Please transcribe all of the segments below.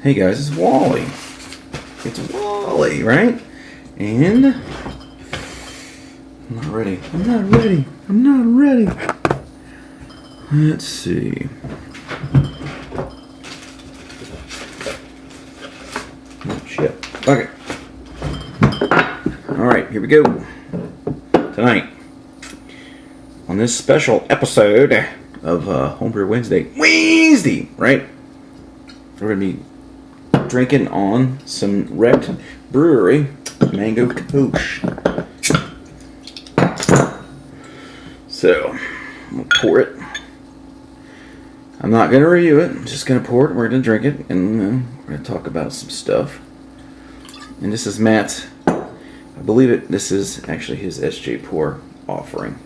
Hey guys, it's Wally. It's Wally, right? And I'm not ready. I'm not ready. Let's see. Oh shit. Okay. Alright, here we go. Tonight, on this special episode of Homebrew Wednesday, right? We're going to be drinking on some Wrecked Brewery Mango Koosh. So, I'm going to pour it. I'm not going to review it. I'm just going to pour it. We're going to drink it. And we're going to talk about some stuff. And this is Matt's, I believe it, this is actually his SJ Pour offering.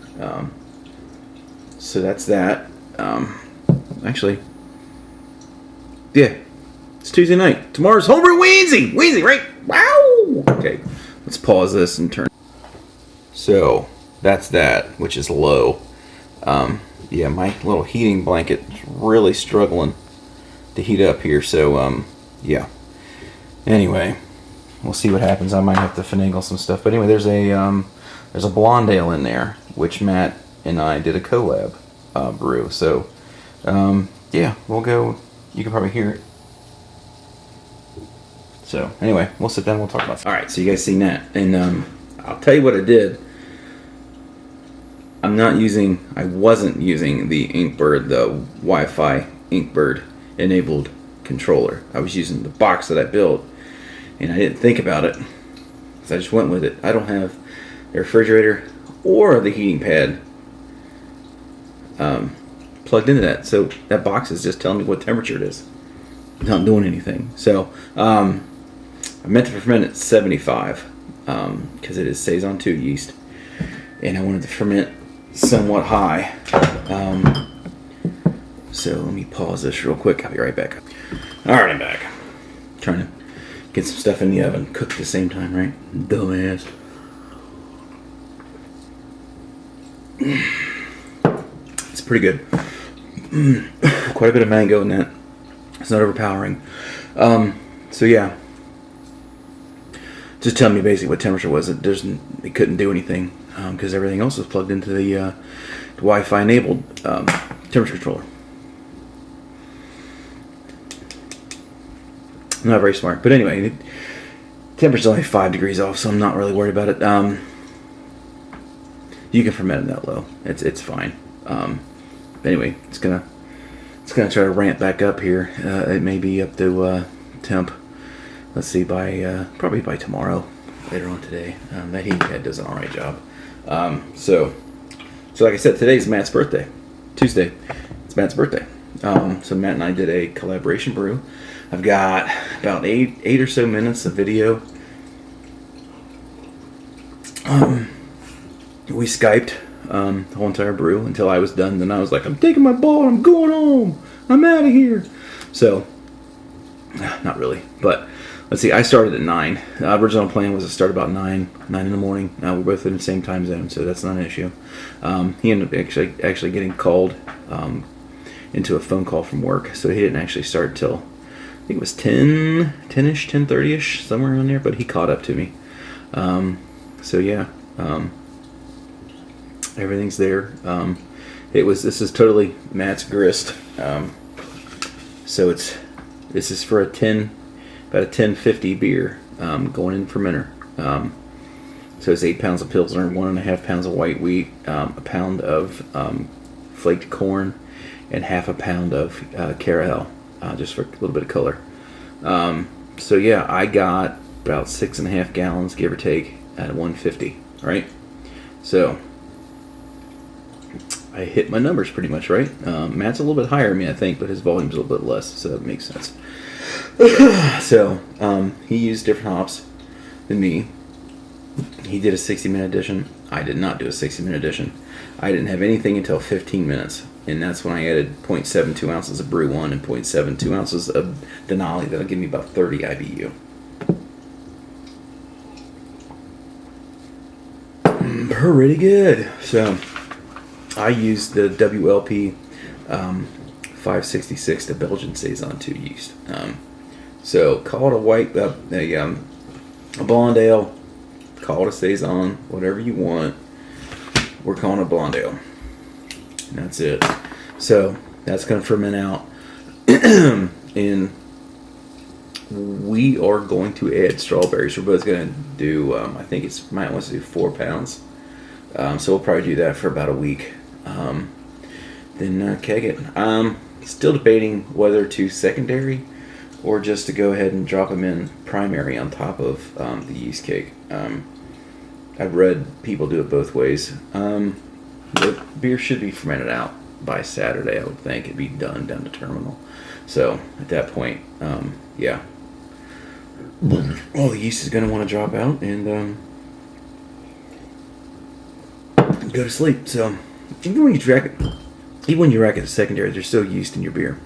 So that's that. Actually, yeah. It's Tuesday night. Tomorrow's Homebrew Wednesday. Wednesday, right? Wow. Okay, let's pause this and turn. So that's that, which is low. Yeah, my little heating blanket is really struggling to heat up here. So yeah. Anyway, we'll see what happens. I might have to finagle some stuff. But anyway, there's a blonde ale in there, which Matt and I did a collab brew. So yeah, we'll go. You can probably hear it. So anyway, we'll sit down and we'll talk about it. All right, so you guys seen that, and I'll tell you what I did. I wasn't using the Inkbird, the Wi-Fi Inkbird enabled controller. I was using the box that I built, and I didn't think about it, so I just went with it. I don't have the refrigerator or the heating pad plugged into that, so that box is just telling me what temperature it is. It's not doing anything. So I meant to ferment at 75 because it is Saison 2 yeast, and I wanted to ferment somewhat high. So let me pause this real quick. I'll be right back. Alright, I'm back. Trying to get some stuff in the oven, cook at the same time, right? Dumbass. It's pretty good. Quite a bit of mango in that. It's not overpowering. So yeah. Just tell me basically what temperature was. It couldn't do anything because everything else was plugged into the Wi-Fi enabled temperature controller. Not very smart, but anyway, the temperature's only 5 degrees off, so I'm not really worried about it. You can ferment it that low. It's fine. Anyway, it's gonna try to ramp back up here. It may be up to temp. Let's see, probably by tomorrow, later on today. That heat pad does an alright job. So like I said, today's Matt's birthday. Tuesday. It's Matt's birthday. So Matt and I did a collaboration brew. I've got about eight or so minutes of video. We Skyped the whole entire brew until I was done. Then I was like, I'm taking my ball and I'm going home. I'm out of here. So, not really, but let's see. I started at 9. The original plan was to start about 9 in the morning. We're both in the same time zone, so that's not an issue. He ended up actually getting called into a phone call from work, so he didn't actually start till I think it was 10-ish, 10:30ish, somewhere around there. But he caught up to me. So yeah, everything's there. This is totally Matt's grist. So this is for about a 1050 beer going in fermenter. So it's 8 pounds of Pilsner, 1.5 pounds of white wheat, a pound of flaked corn, and half a pound of caramel, just for a little bit of color. So yeah, I got about 6.5 gallons, give or take, at 150. Right? So I hit my numbers pretty much, right? Matt's a little bit higher than me, I think, but his volume's a little bit less, so that makes sense. So he used different hops than me. He did a 60-minute addition. I did not do a 60-minute addition. I didn't have anything until 15 minutes, and that's when I added 0.72 ounces of Brew 1 and 0.72 ounces of Denali. That'll give me about 30 IBU. Pretty good. So I used the WLP 566, the Belgian Saison 2 yeast. So call it a white, a blonde ale, call it a saison, whatever you want. We're calling it blonde ale. And that's it. So that's going to ferment out. And we are going to add strawberries. We're both going to do, I think Matt wants to do 4 pounds. So we'll probably do that for about a week. Then keg it. Still debating whether to secondary or just to go ahead and drop them in primary on top of the yeast cake. I've read people do it both ways. The beer should be fermented out by Saturday, I would think. It'd be done down to terminal. So at that point, yeah. Well, the yeast is going to want to drop out and go to sleep. So even when you rack it secondary, there's still yeast in your beer,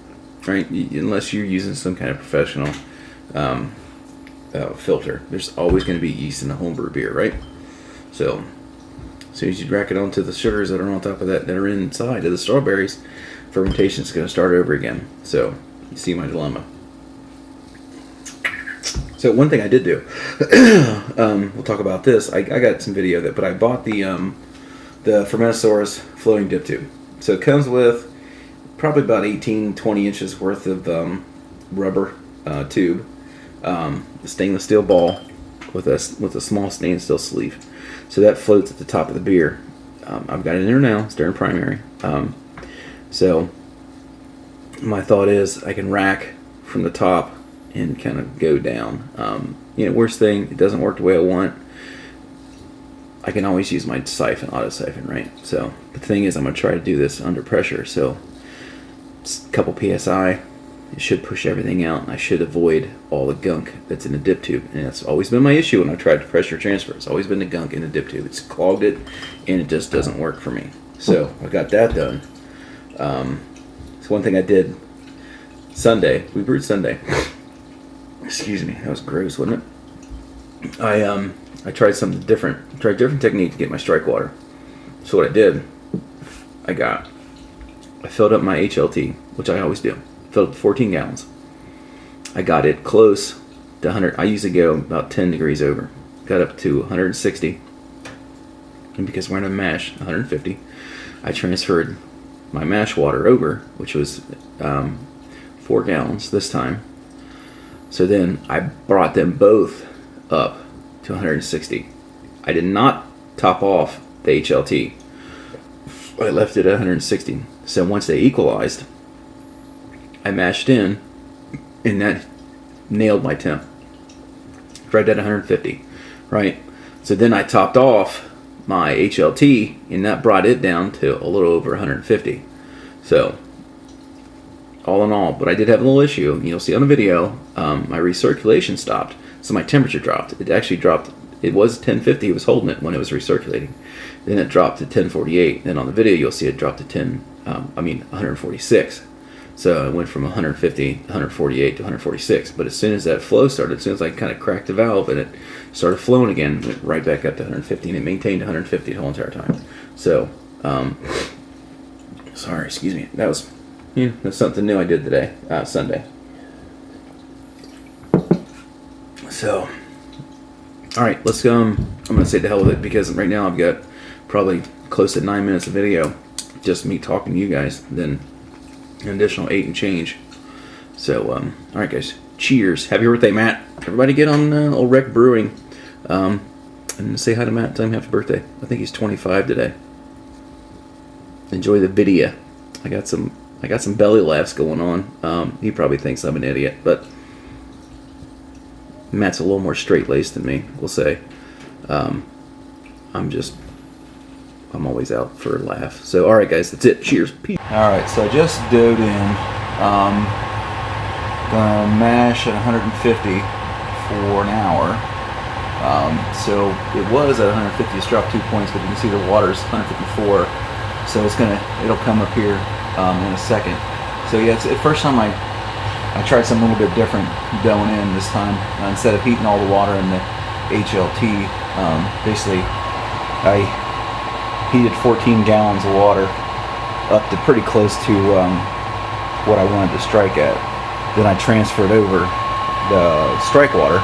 right? Unless you're using some kind of professional filter, there's always going to be yeast in the homebrew beer, right? So as soon as you rack it onto the sugars that are on top of that are inside of the strawberries, fermentation is going to start over again. So you see my dilemma. So one thing I did do, we'll talk about this. I got some video of that, but I bought the Fermentasaurus floating dip tube. So it comes with probably about 18-20 inches worth of rubber tube, a stainless steel ball with a small stainless steel sleeve. So that floats at the top of the beer. I've got it in there now. It's during primary. So my thought is I can rack from the top and kind of go down. Worst thing, it doesn't work the way I want. I can always use my siphon, auto siphon, right? So the thing is, I'm going to try to do this under pressure. So a couple PSI, it should push everything out, and I should avoid all the gunk that's in the dip tube. And that's always been my issue when I've tried to pressure transfer. It's always been the gunk in the dip tube. It's clogged it, and it just doesn't work for me. So I got that done. So one thing I did Sunday, we brewed Sunday. Excuse me, that was gross, wasn't it? I tried something different. Tried a different technique to get my strike water. So what I did, I filled up my HLT, which I always do. Filled up 14 gallons. I got it close to 100. I usually go about 10 degrees over. Got up to 160. And because we're in a mash, 150, I transferred my mash water over, which was 4 gallons this time. So then I brought them both up to 160. I did not top off the HLT. I left it at 160. So once they equalized, I mashed in, and that nailed my temp. Right at 150, right? So then I topped off my HLT, and that brought it down to a little over 150. So all in all, but I did have a little issue. You'll see on the video, my recirculation stopped, so my temperature dropped. It actually dropped. It was 1050. It was holding it when it was recirculating. Then it dropped to 1048. Then on the video, you'll see it dropped to 146. So it went from 150, 148 to 146. But as soon as that flow started, as soon as I kind of cracked the valve and it started flowing again, it went right back up to 150, and it maintained 150 the whole entire time. So, sorry, excuse me. That was, that's something new I did today, Sunday. So, all right, let's go. I'm going to say the hell with it, because right now I've got probably close to 9 minutes of video, just me talking to you guys, then an additional 8 and change. So, all right, guys, cheers. Happy birthday, Matt. Everybody get on old Wrecked Brewing and say hi to Matt. Tell him happy birthday. I think he's 25 today. Enjoy the video. I got some belly laughs going on. He probably thinks I'm an idiot, but Matt's a little more straight-laced than me, we'll say. I'm always out for a laugh. So, all right, guys, that's it. Cheers. Peace. All right, so I just dove in. Gonna mash at 150 for an hour. So it was at 150. It's dropped 2 points, but you can see the water's 154. So it'll come up here in a second. So yeah, it's the first time I tried something a little bit different going in this time. Instead of heating all the water in the HLT, basically I heated 14 gallons of water up to pretty close to what I wanted to strike at. Then I transferred over strike water.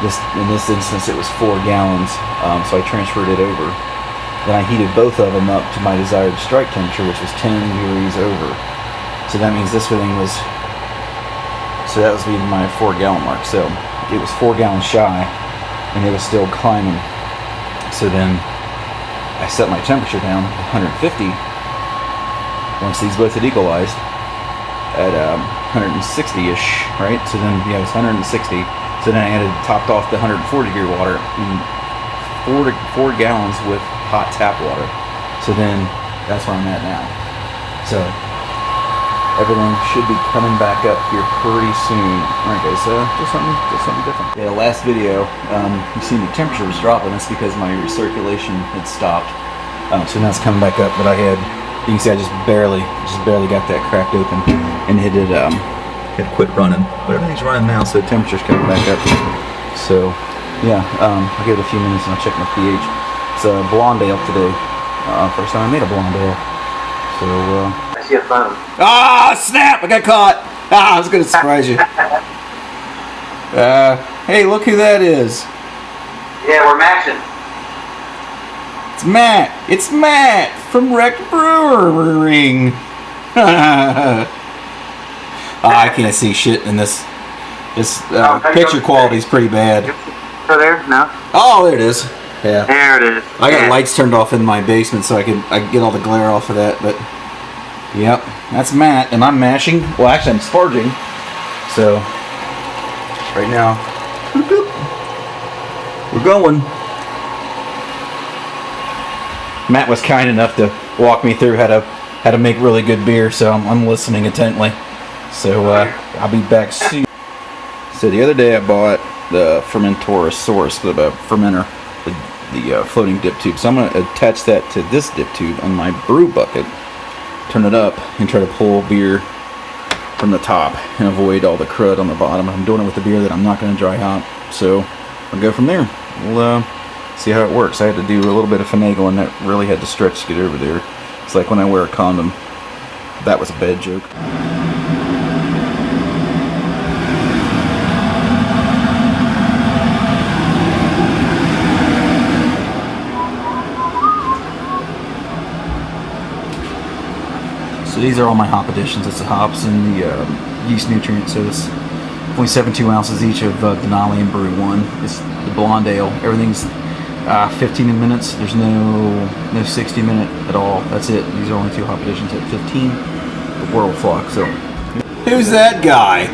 In this instance, it was 4 gallons, so I transferred it over. Then I heated both of them up to my desired strike temperature, which was 10 degrees over. So that means this thing was, so that was being my 4 gallon mark. So it was 4 gallons shy, and it was still climbing. So then I set my temperature down to 150. Once these both had equalized at 160-ish, right? So then, yeah, it was 160. So then I added, topped off the 140 degree water, and 4 gallons with hot tap water. So then that's where I'm at now. So everything should be coming back up here pretty soon. All right, guys. Just something different. Yeah, last video, you seen the temperature was dropping. That's because my recirculation had stopped. So now it's coming back up. But I had, you can see, I just barely got that cracked open, and it had quit running. But everything's running now, so the temperature's coming back up. So yeah, I'll give it a few minutes and I'll check my pH. It's a blonde ale today. First time I made a blonde ale. So I see a phone. Ah, snap! I got caught. I was gonna surprise you. Hey, look who that is. Yeah, we're matching. It's Matt. It's Matt from Wrecked Brewery. I can't see shit in this. This picture quality is pretty bad. So there? No? Oh, there it is. Yeah. There it is. I got lights turned off in my basement so I could get all the glare off of that. But yep, that's Matt, and I'm mashing. Well, actually, I'm sparging. So right now, we're going. Matt was kind enough to walk me through how to make really good beer, so I'm listening intently. So I'll be back soon. So the other day I bought the Fermentora Source, the fermenter, the floating dip tube. So I'm going to attach that to this dip tube on my brew bucket, turn it up, and try to pull beer from the top and avoid all the crud on the bottom. I'm doing it with the beer that I'm not going to dry hop, so I'll go from there. We'll see how it works. I had to do a little bit of finagling that really had to stretch to get over there. It's like when I wear a condom. That was a bad joke. So these are all my hop additions. It's the hops and the yeast nutrients. So it's 0.72 ounces each of Denali and Brew 1. It's the blonde ale. Everything's 15 minutes. There's no 60 minute at all. That's it. These are only 2 hop additions at 15. The World Flock. So who's that guy?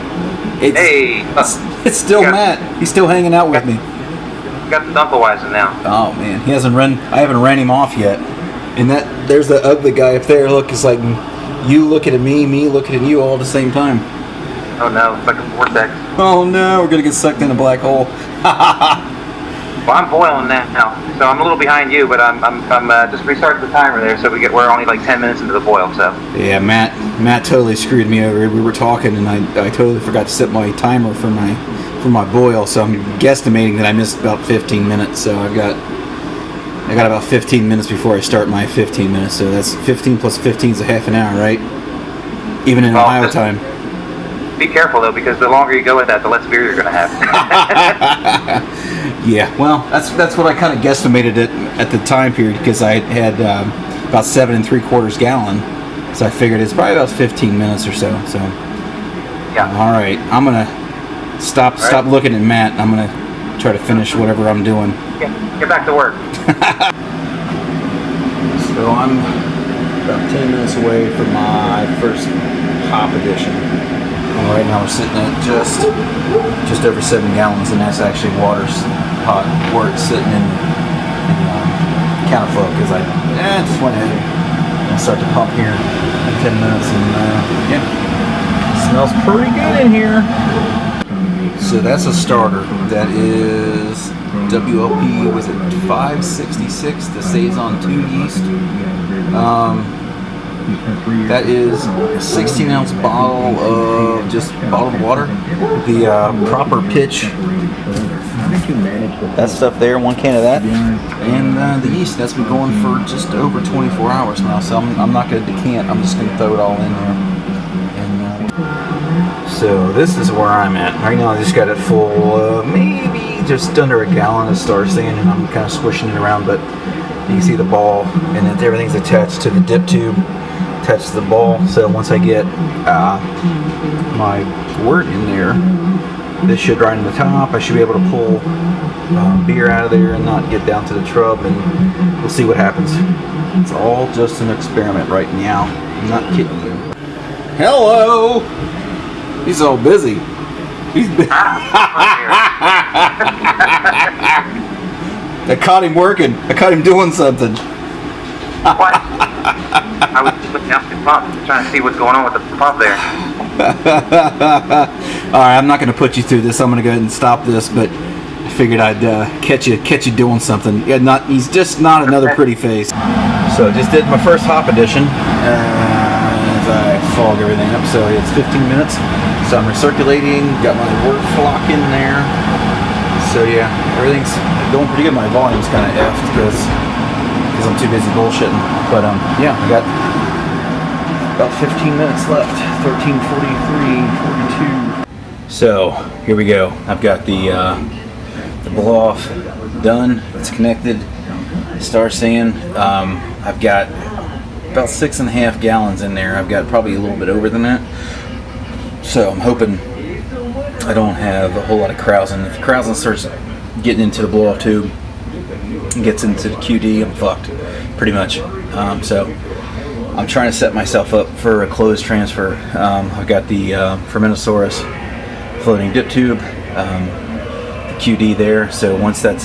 It's still Matt. He's still hanging out with me. Got the Dunkelweizen now. Oh man, he hasn't run. I haven't ran him off yet. And there's the ugly guy up there. Look, it's like you looking at me looking at you all at the same time. Oh no, it's like a vortex. Oh no, we're gonna get sucked in a black hole. Well, I'm boiling now, so I'm a little behind you, but I'm just restarting the timer there, so we're only like 10 minutes into the boil. So yeah, Matt totally screwed me over. We were talking, and I totally forgot to set my timer for my boil, so I'm guesstimating that I missed about 15 minutes. So I got about 15 minutes before I start my 15 minutes. So that's 15 plus 15 is a half an hour, right? Even in Ohio time. Be careful though, because the longer you go with that, the less beer you're gonna have. Yeah, well, that's what I kind of guesstimated it at the time period, because I had about 7 3/4 gallon, so I figured it's probably about 15 minutes or so. So yeah. All right, I'm gonna stop looking at Matt. I'm gonna try to finish whatever I'm doing. Get back to work. So I'm about 10 minutes away from my first hop addition. Right now we're sitting at just over 7 gallons, and that's actually water's hot where it's sitting in counterflow, because I just went ahead and start to pump here in 10 minutes, and yeah, smells pretty good in here. So that's a starter. That is WLP, was it 566, the Saison 2 yeast. That is a 16-ounce bottle of just bottled water. The proper pitch, that stuff there, 1 can of that. And the yeast, that's been going for just over 24 hours now. So I'm not going to decant, I'm just going to throw it all in there. And So this is where I'm at. Right now I just got it full of maybe just under a gallon of Star Sand, and I'm kind of squishing it around, but you can see the ball, and everything's attached to the dip tube, attached to the ball. So once I get my wort in there, this should right in the top. I should be able to pull beer out of there and not get down to the trub, and we'll see what happens. It's all just an experiment right now. I'm not kidding you. Hello! He's all busy. He's busy. I caught him working. I caught him doing something. What? I was looking out the pump, trying to see what's going on with the pump there. Alright, I'm not going to put you through this. I'm going to go ahead and stop this, but I figured I'd catch you doing something. Yeah, he's just not another pretty face. So just did my first hop edition as I fog everything up. So it's 15 minutes. So I'm recirculating, got my wort flock in there. So yeah, everything's going pretty good. My volume's kind of effed because I'm too busy bullshitting. But yeah, I got about 15 minutes left. 13:43, 42. So here we go. I've got the blow off done. It's connected. Star Sand. I've got about 6.5 gallons in there. I've got probably a little bit over than that. So I'm hoping I don't have a whole lot of krausen. If the krausen starts getting into the blow off tube and gets into the QD, I'm fucked, pretty much. So I'm trying to set myself up for a closed transfer. I've got the Fermentosaurus floating dip tube, the QD there. So once I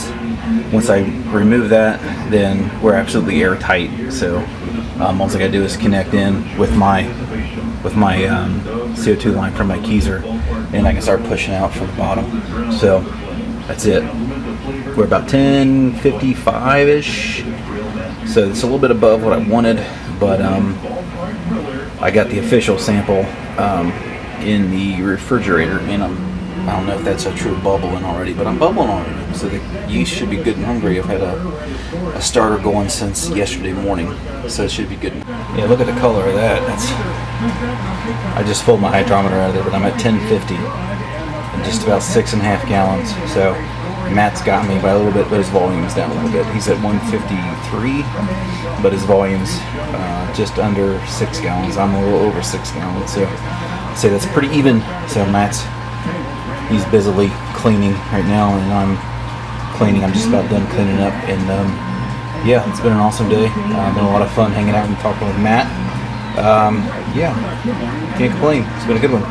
remove that, then we're absolutely airtight. So all I gotta do is connect in with my CO2 line from my Keyser, and I can start pushing out from the bottom. So that's it. We're about 10:55-ish. So it's a little bit above what I wanted, but I got the official sample in the refrigerator, and I don't know if that's a true bubbling already, but I'm bubbling already. So the yeast should be good and hungry. I've had a starter going since yesterday morning, so it should be good. Yeah, look at the color of that. I just pulled my hydrometer out of there, but I'm at 1050 and just about 6.5 gallons. So Matt's got me by a little bit, but his volume's down a little bit. He's at 153, but his volume's just under 6 gallons. I'm a little over 6 gallons, so I'd say that's pretty even. So he's busily cleaning right now, and I'm cleaning. I'm just about done cleaning up, and yeah, it's been an awesome day. Been a lot of fun hanging out and talking with Matt. Yeah, can't complain. It's been a good one.